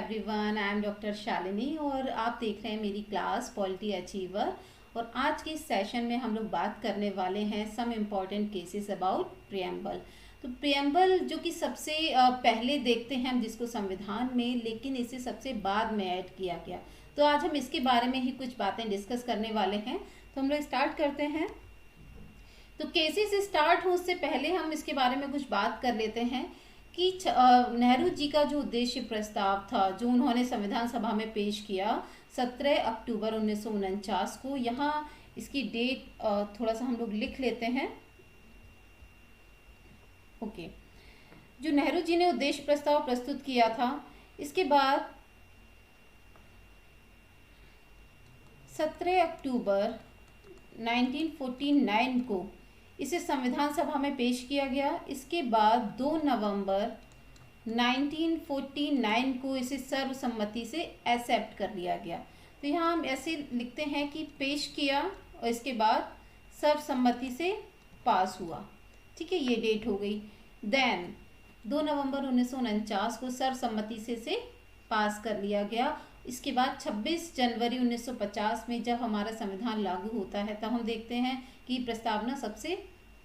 Everyone, I am doctor Shalini और आप देख रहे हैं मेरी क्लास पॉलिटी अचीवर। और आज के इस सेशन में हम लोग बात करने वाले हैं some important cases about preamble. तो प्रियम्बल जो कि सबसे पहले देखते हैं हम जिसको संविधान में, लेकिन इसे सबसे बाद में ऐड किया गया। तो आज हम इसके बारे में ही कुछ बातें डिस्कस करने वाले हैं। तो हम लोग स्टार्ट करते हैं। तो केसेस स्टार्ट हो उससे पहले हम इसके बारे में कुछ बात कर लेते हैं कि नेहरू जी का जो उद्देश्य प्रस्ताव था जो उन्होंने संविधान सभा में पेश किया 17 अक्टूबर 1949 को। यहाँ इसकी डेट थोड़ा सा हम लोग लिख लेते हैं। ओके, जो नेहरू जी ने उद्देश्य प्रस्ताव प्रस्तुत किया था, इसके बाद 17 अक्टूबर 1949 को इसे संविधान सभा में पेश किया गया। इसके बाद 2 नवंबर 1949 को इसे सर्वसम्मति से एक्सेप्ट कर लिया गया। तो यहाँ हम ऐसे लिखते हैं कि पेश किया और इसके बाद सर्वसम्मति से पास हुआ। ठीक है, ये डेट हो गई। देन 2 नवंबर 1949 को सर्वसम्मति से पास कर लिया गया। इसके बाद 26 जनवरी 1950 में जब हमारा संविधान लागू होता है तब हम देखते हैं कि प्रस्तावना सबसे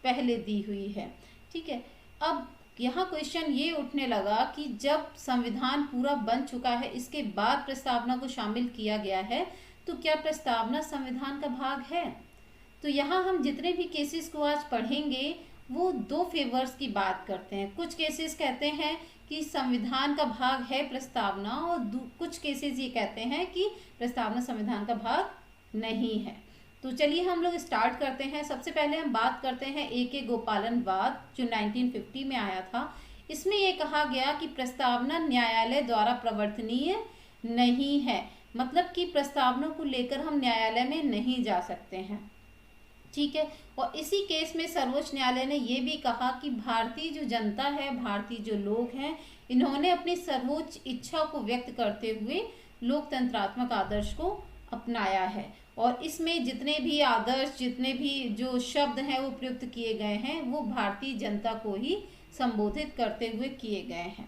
पहले दी हुई है। ठीक है, अब यहाँ क्वेश्चन ये उठने लगा कि जब संविधान पूरा बन चुका है, इसके बाद प्रस्तावना को शामिल किया गया है, तो क्या प्रस्तावना संविधान का भाग है? तो यहाँ हम जितने भी केसेस को आज पढ़ेंगे वो 2 फेवर्स की बात करते हैं। कुछ केसेस कहते हैं कि संविधान का भाग है प्रस्तावना, और कुछ केसेस ये कहते हैं कि प्रस्तावना संविधान का भाग नहीं है। तो चलिए हम लोग स्टार्ट करते हैं। सबसे पहले हम बात करते हैं A.K. गोपालन वाद जो 1950 में आया था। इसमें ये कहा गया कि प्रस्तावना न्यायालय द्वारा प्रवर्तनीय नहीं है, मतलब कि प्रस्तावना को लेकर हम न्यायालय में नहीं जा सकते हैं। ठीक है, और इसी केस में सर्वोच्च न्यायालय ने ये भी कहा कि भारतीय जो जनता है, भारतीय जो लोग हैं, इन्होंने अपनी सर्वोच्च इच्छा को व्यक्त करते हुए लोकतंत्रात्मक आदर्श को अपनाया है, और इसमें जितने भी आदर्श, जितने भी जो शब्द हैं वो प्रयुक्त किए गए हैं वो भारतीय जनता को ही संबोधित करते हुए किए गए हैं।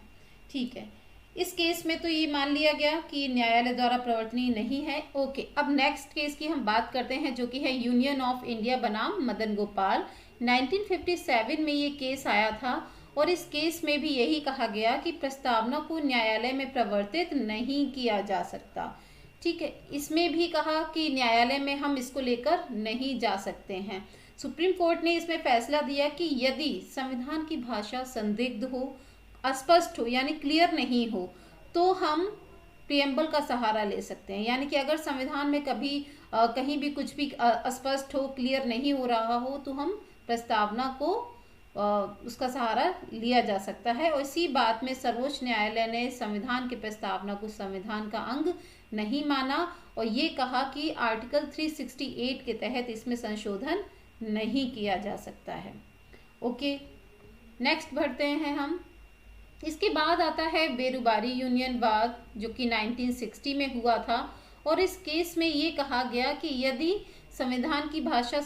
ठीक है, इस केस में तो ये मान लिया गया कि न्यायालय द्वारा प्रवर्तनीय नहीं है। ओके, अब नेक्स्ट केस की हम बात करते हैं जो कि है यूनियन ऑफ इंडिया बनाम मदन गोपाल। 1957 में ये केस आया था, और इस केस में भी यही कहा गया कि प्रस्तावना को न्यायालय में प्रवर्तित नहीं किया जा सकता। ठीक है, इसमें भी कहा कि न्यायालय में हम इसको लेकर नहीं जा सकते हैं। सुप्रीम कोर्ट ने इसमें फैसला दिया कि यदि संविधान की भाषा संदिग्ध हो, अस्पष्ट हो, यानी क्लियर नहीं हो, तो हम प्रियम्बल का सहारा ले सकते हैं। यानी कि अगर संविधान में कभी कहीं भी कुछ भी अस्पष्ट हो, क्लियर नहीं हो रहा हो, तो हम प्रस्तावना को उसका सहारा लिया जा सकता है। और इसी बात में सर्वोच्च न्यायालय ने संविधान की प्रस्तावना को संविधान का अंग नहीं माना, और ये कहा कि आर्टिकल 368 के तहत इसमें संशोधन नहीं किया जा सकता है। ओके, नेक्स्ट बढ़ते हैं हम। इसके बाद आता है बेरुबारी यूनियन वाद जो कि 1960 में हुआ था, और इस केस में ये कहा गया कि यदि संविधान की भाषा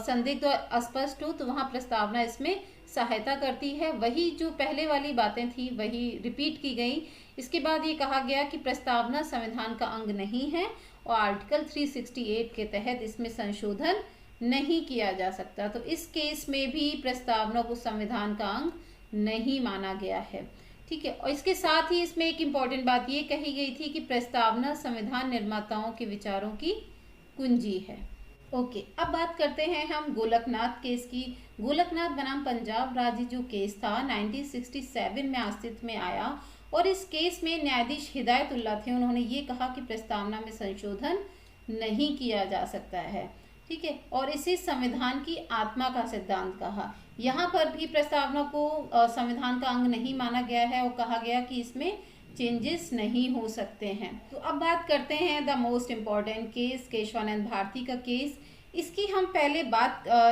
संदिग्ध और अस्पष्ट हो तो वहाँ प्रस्तावना इसमें सहायता करती है। वही जो पहले वाली बातें थी वही रिपीट की गई। इसके बाद ये कहा गया कि प्रस्तावना संविधान का अंग नहीं है, और आर्टिकल 368 के तहत इसमें संशोधन नहीं किया जा सकता। तो इस केस में भी प्रस्तावना को संविधान का अंग नहीं माना गया है। ठीक है, और इसके साथ ही इसमें एक इम्पॉर्टेंट बात ये कही गई थी कि प्रस्तावना संविधान निर्माताओं के विचारों की कुंजी है। ओके, अब बात करते हैं हम गोलकनाथ केस की। गोलकनाथ बनाम पंजाब राज्य जो केस था 1967 में अस्तित्व में आया, और इस केस में न्यायाधीश हिदायतुल्लाह थे। उन्होंने ये कहा कि प्रस्तावना में संशोधन नहीं किया जा सकता है। ठीक है, और इसे संविधान की आत्मा का सिद्धांत कहा। यहाँ पर भी प्रस्तावना को संविधान का अंग नहीं माना गया है, और कहा गया कि इसमें चेंजेस नहीं हो सकते हैं। तो अब बात करते हैं the most important case, Kesavananda Bharati का केस। इसकी हम पहले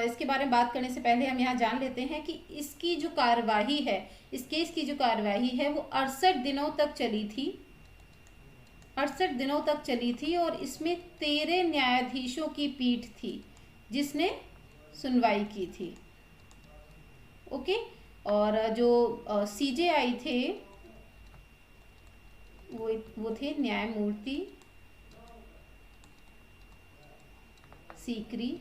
इसके बारे में बात करने से पहले हम यहाँ जान लेते हैं कि इसकी जो कार्यवाही है, इस केस की जो कार्यवाही है वो 68 दिनों तक चली थी। 68 दिनों तक चली थी, और इसमें 13 न्यायाधीशों की पीठ थी जिसने सुनवाई की थी। ओके, और जो CJI थे वो थे न्यायमूर्ति सीकरी।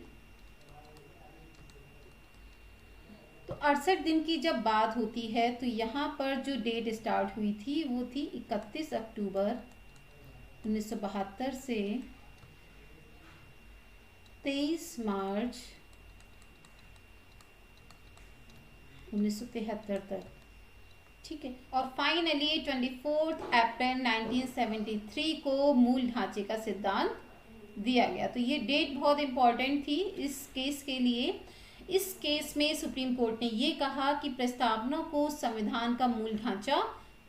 तो 68 दिन की जब बात होती है तो यहाँ पर जो डेट स्टार्ट हुई थी वो थी 31 अक्टूबर 1972 से 23 मार्च 1973 तक। ठीक है, और फाइनली 24 अप्रैल 1973 को मूल ढांचे का सिद्धांत दिया गया। तो ये डेट बहुत इंपॉर्टेंट थी इस केस के लिए। इस केस में सुप्रीम कोर्ट ने ये कहा कि प्रस्तावना को संविधान का मूल ढांचा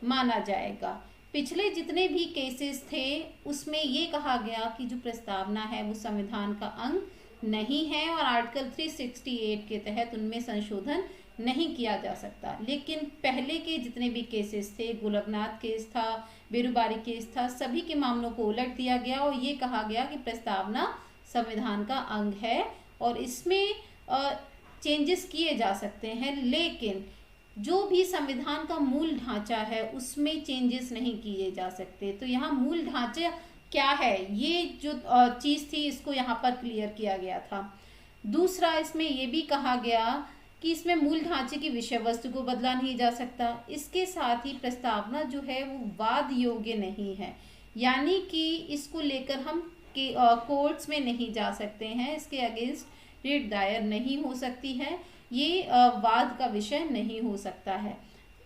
माना जाएगा। पिछले जितने भी केसेस थे उसमें ये कहा गया कि जो प्रस्तावना है वो संविधान का अंग नहीं है और आर्टिकल 368 के तहत उनमें संशोधन नहीं किया जा सकता। लेकिन पहले के जितने भी केसेस थे, गोलकनाथ केस था, बेरुबारी केस था, सभी के मामलों को उलट दिया गया और ये कहा गया कि प्रस्तावना संविधान का अंग है और इसमें चेंजेस किए जा सकते हैं, लेकिन जो भी संविधान का मूल ढांचा है उसमें चेंजेस नहीं किए जा सकते। तो यहाँ मूल ढांचा क्या है, ये जो चीज़ थी इसको यहाँ पर क्लियर किया गया था। दूसरा, इसमें ये भी कहा गया कि इसमें मूल ढांचे की विषय वस्तु को बदला नहीं जा सकता। इसके साथ ही प्रस्तावना जो है वो वाद योग्य नहीं है, यानी कि इसको लेकर हम कोर्ट्स में नहीं जा सकते हैं, इसके अगेंस्ट रिट दायर नहीं हो सकती है, ये वाद का विषय नहीं हो सकता है।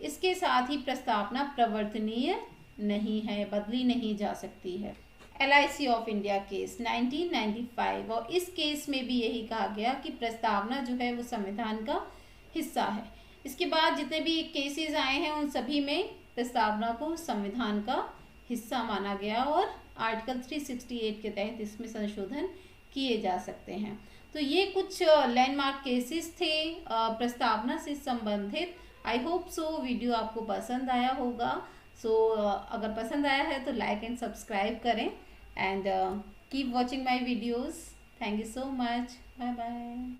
इसके साथ ही प्रस्तावना प्रवर्तनीय नहीं है, बदली नहीं जा सकती है। LIC ऑफ इंडिया केस 1995, और इस केस में भी यही कहा गया कि प्रस्तावना जो है वो संविधान का हिस्सा है। इसके बाद जितने भी केसेस आए हैं उन सभी में प्रस्तावना को संविधान का हिस्सा माना गया और आर्टिकल 368 के तहत इसमें संशोधन किए जा सकते हैं। तो ये कुछ लैंडमार्क केसेस थे प्रस्तावना से संबंधित। आई होप सो वीडियो आपको पसंद आया होगा। सो अगर पसंद आया है तो लाइक एंड सब्सक्राइब करें and keep watching my videos. Thank you so much. Bye bye.